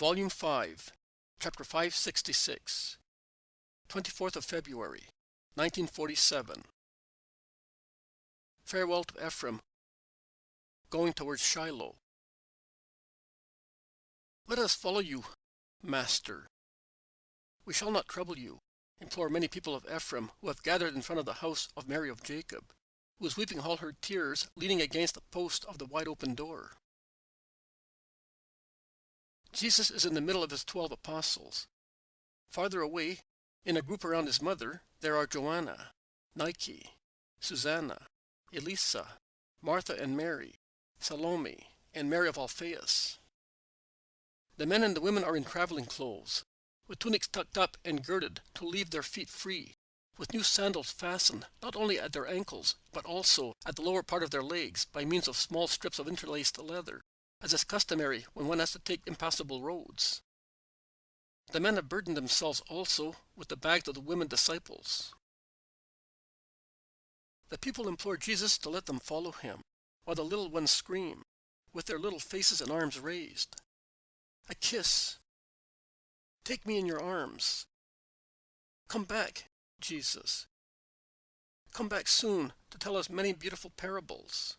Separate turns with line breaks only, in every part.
Volume 5, Chapter 566, 24th of February, 1947. Farewell to Ephraim, going towards Shilo. Let us follow you, Master. We shall not trouble you, implore many people of Ephraim who have gathered in front of the house of Mary of Jacob, who is weeping all her tears, leaning against the post of the wide-open door. Jesus is in the middle of his 12 apostles. Farther away, in a group around his mother, there are Joanna, Nike, Susanna, Elisa, Martha and Mary, Salome, and Mary of Alphaeus. The men and the women are in traveling clothes, with tunics tucked up and girded to leave their feet free, with new sandals fastened not only at their ankles, but also at the lower part of their legs by means of small strips of interlaced leather, as is customary when one has to take impassable roads. The men have burdened themselves also with the bags of the women disciples. The people implore Jesus to let them follow him, while the little ones scream, with their little faces and arms raised. A kiss. Take me in your arms. Come back, Jesus. Come back soon to tell us many beautiful parables.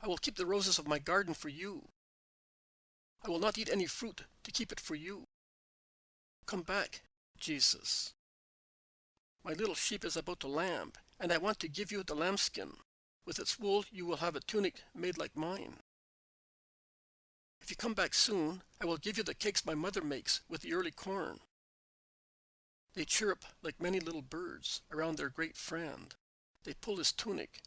I will keep the roses of my garden for you. I will not eat any fruit to keep it for you. Come back, Jesus. My little sheep is about to lamb, and I want to give you the lambskin. With its wool you will have a tunic made like mine. If you come back soon, I will give you the cakes my mother makes with the early corn. They chirrup like many little birds around their great friend. They pull his tunic,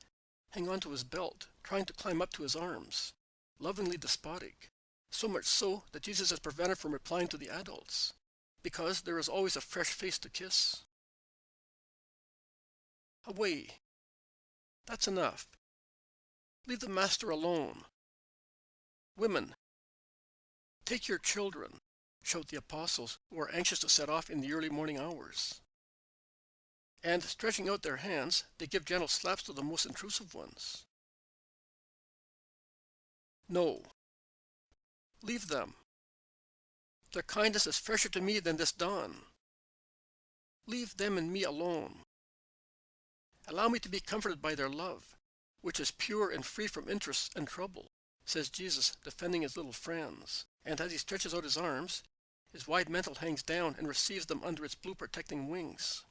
hang on to his belt, trying to climb up to his arms, lovingly despotic, so much so that Jesus is prevented from replying to the adults, because there is always a fresh face to kiss. Away. That's enough. Leave the Master alone. Women, take your children, shout the apostles, who are anxious to set off in the early morning hours. And, stretching out their hands, they give gentle slaps to the most intrusive ones. No. Leave them. Their kindness is fresher to me than this dawn. Leave them and me alone. Allow me to be comforted by their love, which is pure and free from interest and trouble, says Jesus, defending his little friends. And as he stretches out his arms, his wide mantle hangs down and receives them under its blue protecting wings.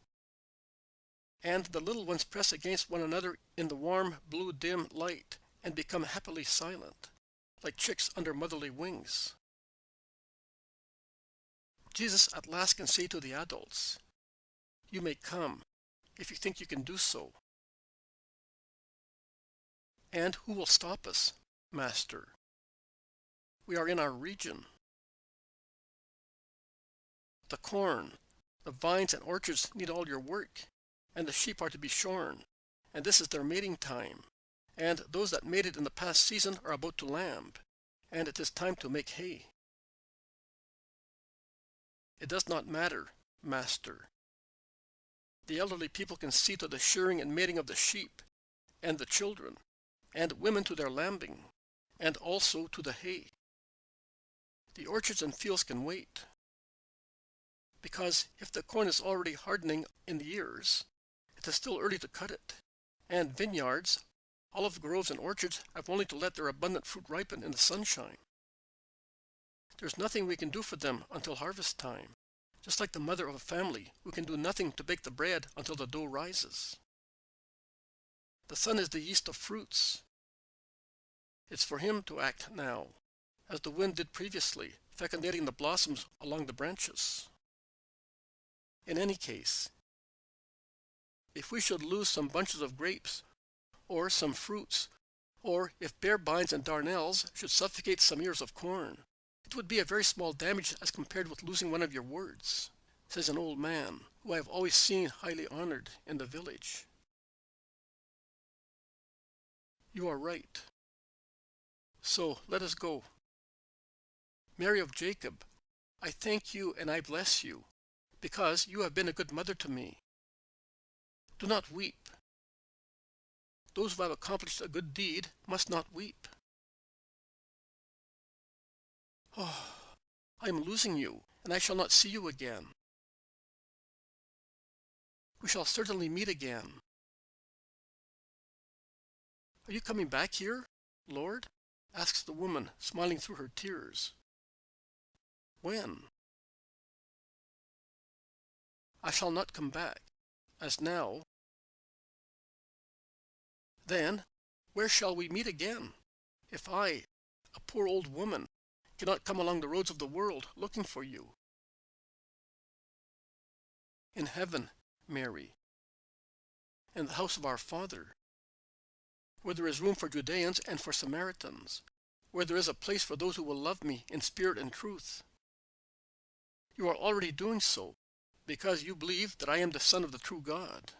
And the little ones press against one another in the warm, blue, dim light and become happily silent, like chicks under motherly wings. Jesus at last can say to the adults, "You may come, if you think you can do so." And who will stop us, Master? We are in our region. The corn, the vines and orchards need all your work, and the sheep are to be shorn, and this is their mating time, and those that mated in the past season are about to lamb, and it is time to make hay. It does not matter, Master. The elderly people can see to the shearing and mating of the sheep, and the children, and women to their lambing, and also to the hay. The orchards and fields can wait, because if the corn is already hardening in the ears, it is still early to cut it, and vineyards, olive groves and orchards have only to let their abundant fruit ripen in the sunshine. There's nothing we can do for them until harvest time, just like the mother of a family who can do nothing to bake the bread until the dough rises. The sun is the yeast of fruits. It's for him to act now, as the wind did previously, fecundating the blossoms along the branches. In any case, if we should lose some bunches of grapes, or some fruits, or if bare bines and darnels should suffocate some ears of corn, it would be a very small damage as compared with losing one of your words, says an old man, who I have always seen highly honored in the village. You are right. So let us go. Mary of Jacob, I thank you and I bless you, because you have been a good mother to me. Do not weep. Those who have accomplished a good deed must not weep. Oh, I am losing you, and I shall not see you again. We shall certainly meet again. Are you coming back here, Lord? Asks the woman, smiling through her tears. When? I shall not come back, as now. Then, where shall we meet again, if I, a poor old woman, cannot come along the roads of the world looking for you? In heaven, Mary, in the house of our Father, where there is room for Judeans and for Samaritans, where there is a place for those who will love me in spirit and truth. You are already doing so, because you believe that I am the Son of the true God.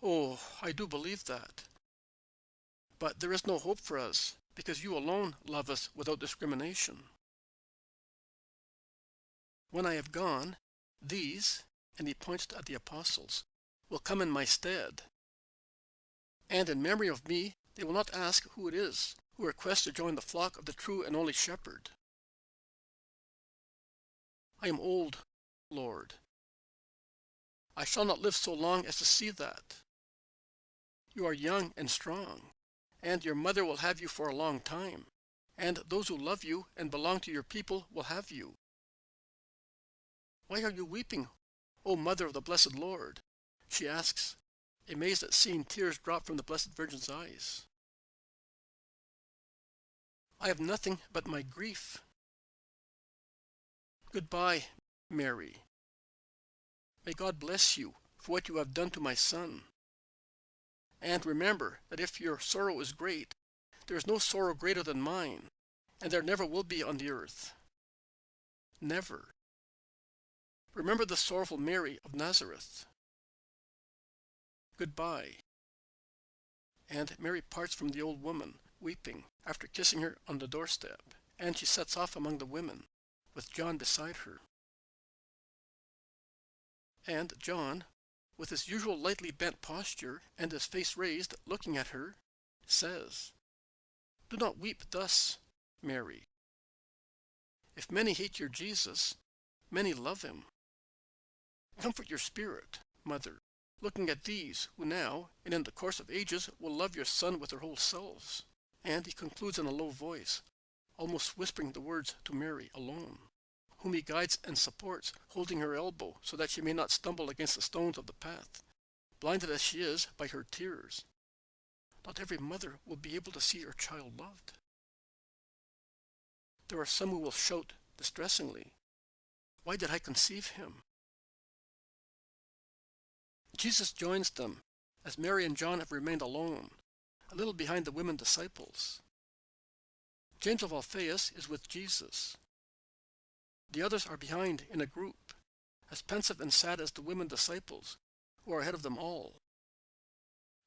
Oh, I do believe that. But there is no hope for us, because you alone love us without discrimination. When I have gone, these, and he points at the apostles, will come in my stead. And in memory of me, they will not ask who it is who requests to join the flock of the true and only shepherd. I am old, Lord. I shall not live so long as to see that. You are young and strong, and your mother will have you for a long time, and those who love you and belong to your people will have you. Why are you weeping, O Mother of the Blessed Lord? She asks, amazed at seeing tears drop from the Blessed Virgin's eyes. I have nothing but my grief. Goodbye, Mary. May God bless you for what you have done to my son. And remember that if your sorrow is great, there is no sorrow greater than mine, and there never will be on the earth. Never. Remember the sorrowful Mary of Nazareth. Goodbye. And Mary parts from the old woman, weeping, after kissing her on the doorstep, and she sets off among the women, with John beside her. And John, with his usual lightly bent posture and his face raised, looking at her, says, "Do not weep thus, Mary. If many hate your Jesus, many love him. Comfort your spirit, Mother, looking at these who now, and in the course of ages, will love your Son with their whole selves." And he concludes in a low voice, almost whispering the words to Mary alone, whom he guides and supports, holding her elbow so that she may not stumble against the stones of the path, blinded as she is by her tears. Not every mother will be able to see her child loved. There are some who will shout distressingly, "Why did I conceive him?" Jesus joins them, as Mary and John have remained alone, a little behind the women disciples. James of Alphaeus is with Jesus. The others are behind in a group, as pensive and sad as the women disciples, who are ahead of them all.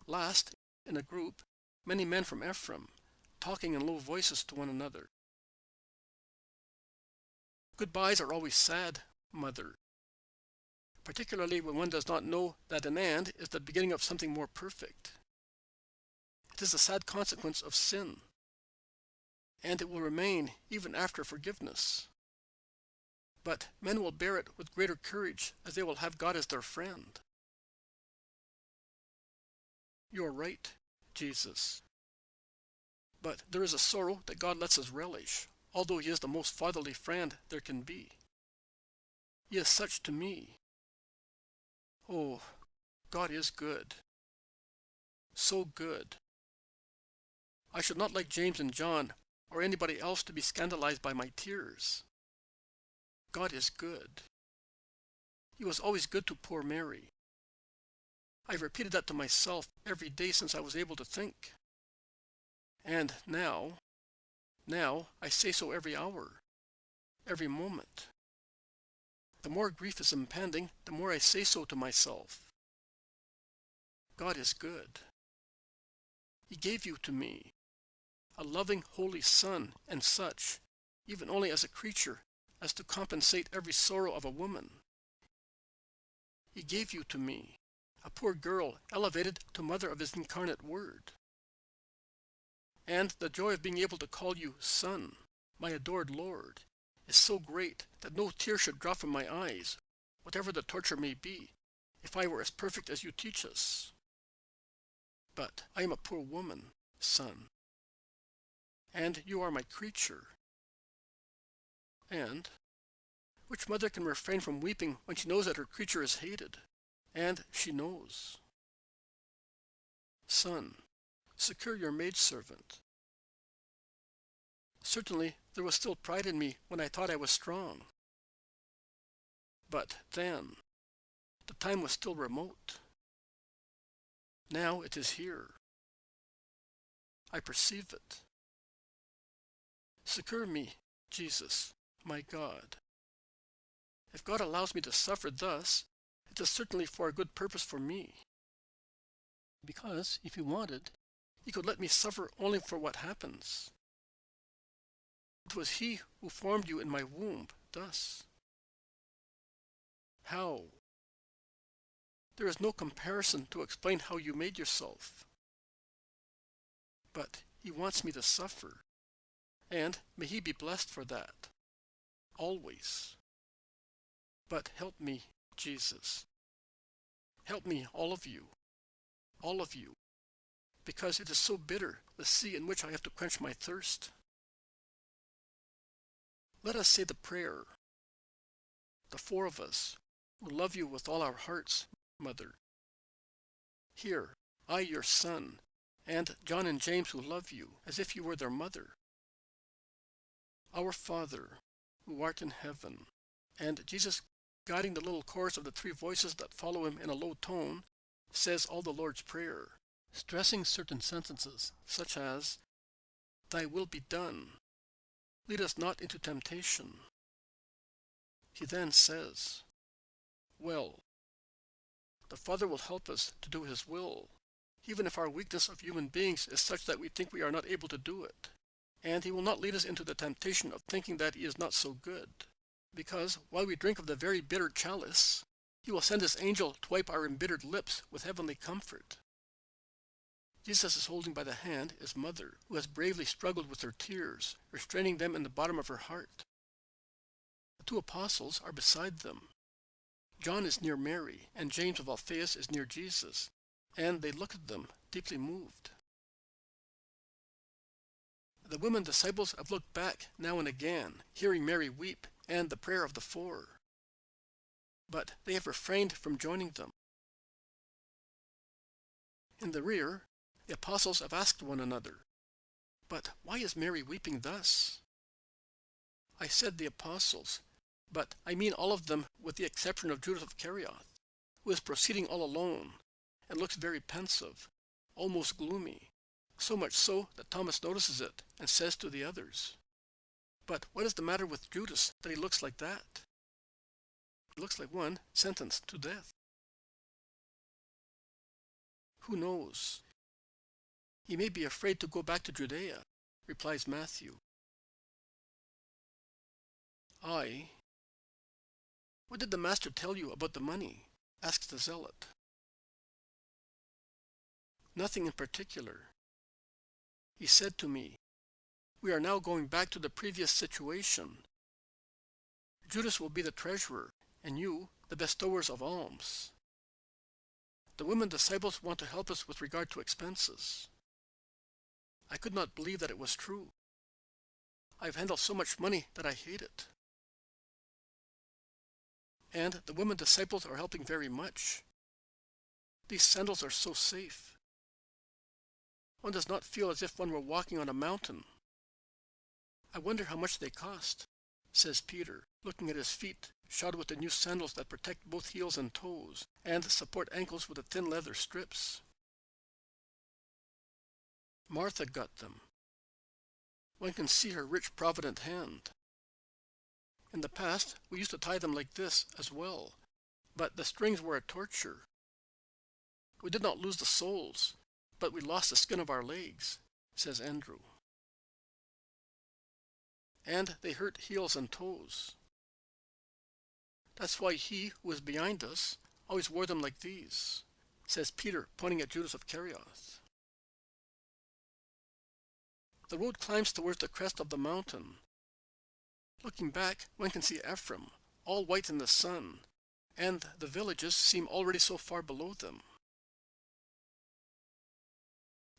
Last, in a group, many men from Ephraim, talking in low voices to one another. Goodbyes are always sad, Mother, particularly when one does not know that an end is the beginning of something more perfect. It is a sad consequence of sin, and it will remain even after forgiveness. But men will bear it with greater courage, as they will have God as their friend. You are right, Jesus. But there is a sorrow that God lets us relish, although he is the most fatherly friend there can be. He is such to me. Oh, God is good. So good. I should not like James and John, or anybody else, to be scandalized by my tears. God is good. He was always good to poor Mary. I've repeated that to myself every day since I was able to think. And now I say so every hour, every moment. The more grief is impending, the more I say so to myself. God is good. He gave you to me, a loving, holy Son, and such, even only as a creature, as to compensate every sorrow of a woman. He gave you to me, a poor girl elevated to mother of his incarnate Word. And the joy of being able to call you Son, my adored Lord, is so great that no tear should drop from my eyes, whatever the torture may be, if I were as perfect as you teach us. But I am a poor woman, son, and you are my creature. And which mother can refrain from weeping when she knows that her creature is hated? And she knows. Son, secure your maidservant. Certainly there was still pride in me when I thought I was strong. But then, the time was still remote. Now it is here. I perceive it. Secure me, Jesus, my God. If God allows me to suffer thus, it is certainly for a good purpose for me. Because, if He wanted, He could let me suffer only for what happens. It was He who formed you in my womb, thus. How? There is no comparison to explain how you made yourself. But He wants me to suffer, and may He be blessed for that, always. But help me, Jesus. Help me, all of you, because it is so bitter, the sea in which I have to quench my thirst. Let us say the prayer, the four of us, who love you with all our hearts, Mother. Here, I, your son, and John and James, who love you, as if you were their mother. Our Father, who art in heaven, and Jesus, guiding the little chorus of the three voices that follow him in a low tone, says all the Lord's Prayer, stressing certain sentences, such as, Thy will be done. Lead us not into temptation. He then says, well, the Father will help us to do His will, even if our weakness of human beings is such that we think we are not able to do it. And He will not lead us into the temptation of thinking that He is not so good, because while we drink of the very bitter chalice, He will send His angel to wipe our embittered lips with heavenly comfort. Jesus is holding by the hand His mother, who has bravely struggled with her tears, restraining them in the bottom of her heart. The two apostles are beside them. John is near Mary, and James of Alphaeus is near Jesus, and they look at them, deeply moved. The women disciples have looked back now and again, hearing Mary weep, and the prayer of the four. But they have refrained from joining them. In the rear, the apostles have asked one another, But why is Mary weeping thus? I said the apostles, but I mean all of them with the exception of Judas of Kerioth, who is proceeding all alone, and looks very pensive, almost gloomy, so much so that Thomas notices it and says to the others, But what is the matter with Judas that he looks like that? He looks like one sentenced to death. Who knows? He may be afraid to go back to Judea, replies Matthew. What did the master tell you about the money? Asks the zealot. Nothing in particular. He said to me, We are now going back to the previous situation. Judas will be the treasurer, and you the bestowers of alms. The women disciples want to help us with regard to expenses. I could not believe that it was true. I have handled so much money that I hate it. And the women disciples are helping very much. These sandals are so safe. One does not feel as if one were walking on a mountain. I wonder how much they cost, says Peter, looking at his feet, shod with the new sandals that protect both heels and toes, and support ankles with the thin leather strips. Martha got them. One can see her rich, provident hand. In the past, we used to tie them like this as well, but the strings were a torture. We did not lose the soles, but we lost the skin of our legs, says Andrew. And they hurt heels and toes. That's why he who is behind us always wore them like these, says Peter, pointing at Judas of Kerioth. The road climbs towards the crest of the mountain, Looking back, one can see Ephraim, all white in the sun, and the villages seem already so far below them.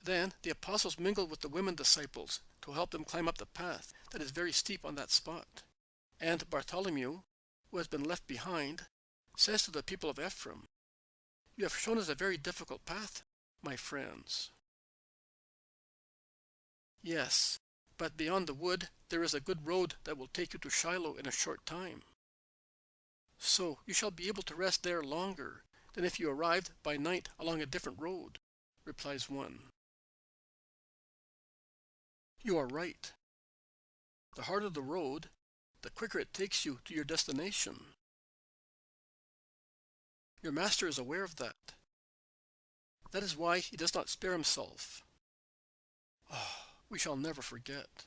Then the apostles mingled with the women disciples to help them climb up the path that is very steep on that spot. And Bartholomew, who has been left behind, says to the people of Ephraim, "You have shown us a very difficult path, my friends." Yes, but beyond the wood there is a good road that will take you to Shilo in a short time. So you shall be able to rest there longer than if you arrived by night along a different road, replies one. You are right. The harder the road, the quicker it takes you to your destination. Your master is aware of that. That is why he does not spare himself. We shall never forget.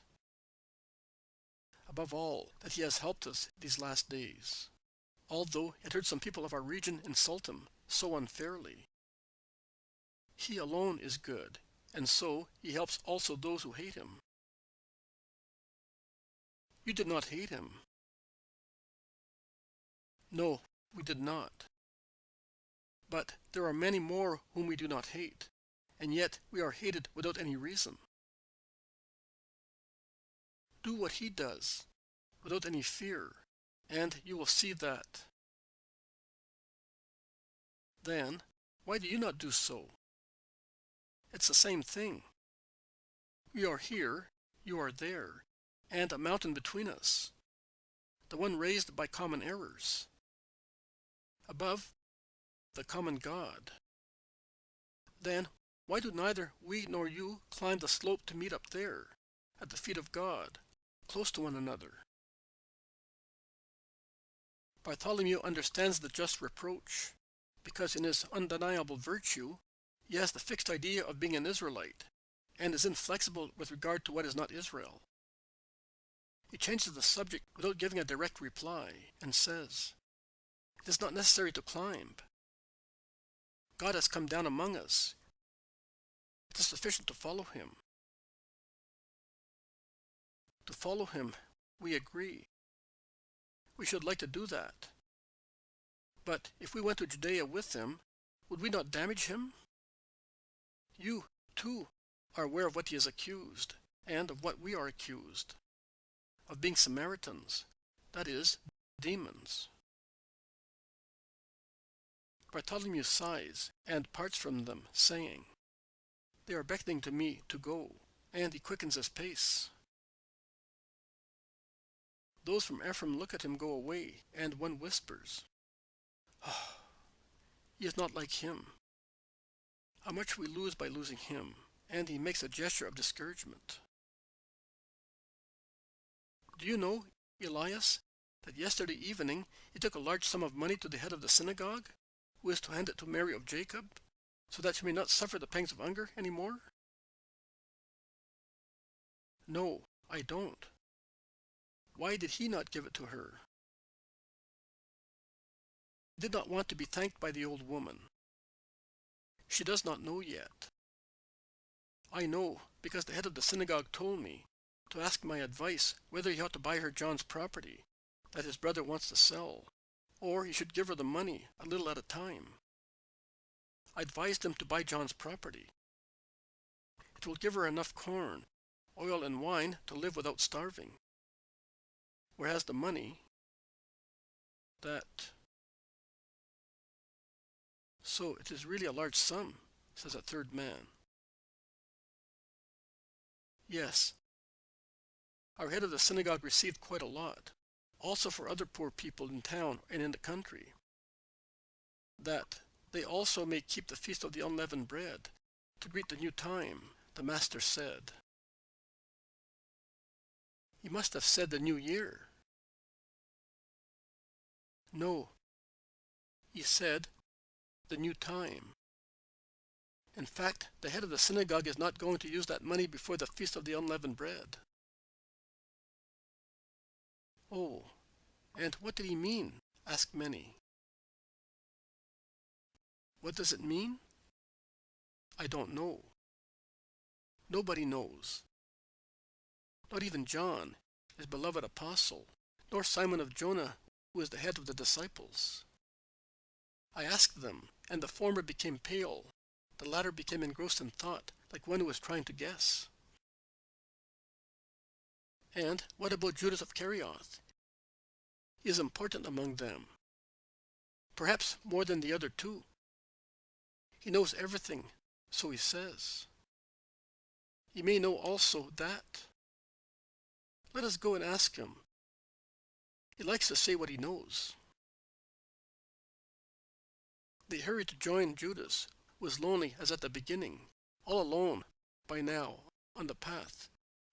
Above all, that he has helped us these last days, although it heard some people of our region insult him so unfairly. He alone is good, and so he helps also those who hate him. You did not hate him. No, we did not. But there are many more whom we do not hate, and yet we are hated without any reason. Do what he does, without any fear, and you will see that. Then, why do you not do so? It's the same thing. We are here, you are there, and a mountain between us, the one raised by common errors. Above, the common God. Then, why do neither we nor you climb the slope to meet up there, at the feet of God, close to one another? Bartholomew understands the just reproach, because in his undeniable virtue, he has the fixed idea of being an Israelite, and is inflexible with regard to what is not Israel. He changes the subject without giving a direct reply, and says, "It is not necessary to climb. God has come down among us. It is sufficient to follow him." To follow him, we agree. We should like to do that. But if we went to Judea with him, would we not damage him? You, too, are aware of what he is accused, and of what we are accused. Of being Samaritans, that is, demons. Bartholomew sighs and parts from them, saying, "They are beckoning to me to go," and he quickens his pace. Those from Ephraim look at him go away, and one whispers, "He is not like him. How much we lose by losing him," and he makes a gesture of discouragement. Do you know, Elias, that yesterday evening he took a large sum of money to the head of the synagogue, who is to hand it to Mary of Jacob, so that she may not suffer the pangs of hunger any more? No, I don't. Why did he not give it to her? He did not want to be thanked by the old woman. She does not know yet. I know, because the head of the synagogue told me to ask my advice whether he ought to buy her John's property that his brother wants to sell, or he should give her the money a little at a time. I advised him to buy John's property. It will give her enough corn, oil, and wine to live without starving. Whereas the money, that... So it is really a large sum, says a third man. Yes. Our head of the synagogue received quite a lot, also for other poor people in town and in the country, that they also may keep the feast of the unleavened bread, to greet the new time, the master said. He must have said the new year. No, he said the new time. In fact, the head of the synagogue is not going to use that money before the feast of the unleavened bread. Oh, and what did he mean? Asked many. What does it mean? I don't know. Nobody knows. Not even John, his beloved apostle, nor Simon of Jonah, who is the head of the disciples. I asked them, and the former became pale. The latter became engrossed in thought, like one who was trying to guess. And what about Judas of Kerioth? He is important among them, perhaps more than the other two. He knows everything, so he says. He may know also that. Let us go and ask him. He likes to say what he knows. They hurried to join Judas, who was lonely as at the beginning, all alone by now on the path,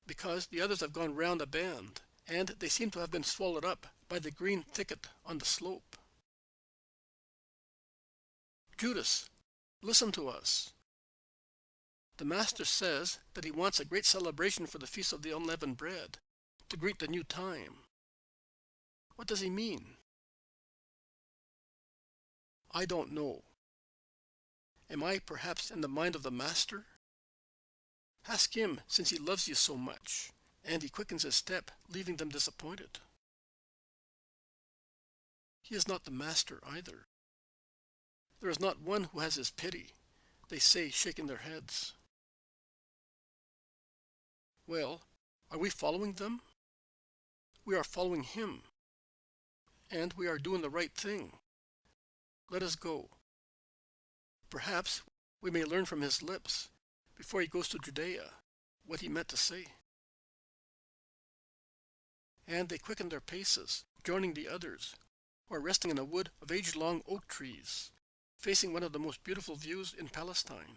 because the others have gone round a bend, and they seem to have been swallowed up by the green thicket on the slope. Judas, listen to us. The Master says that he wants a great celebration for the Feast of the Unleavened Bread, to greet the new time. What does he mean? I don't know. Am I perhaps in the mind of the Master? Ask him, since he loves you so much, and he quickens his step, leaving them disappointed. He is not the Master either. There is not one who has his pity, they say, shaking their heads. Well, are we following them? We are following him, and we are doing the right thing. Let us go. Perhaps we may learn from his lips, before he goes to Judea, what he meant to say. And they quickened their paces, joining the others, who are resting in a wood of age-long oak trees, facing one of the most beautiful views in Palestine.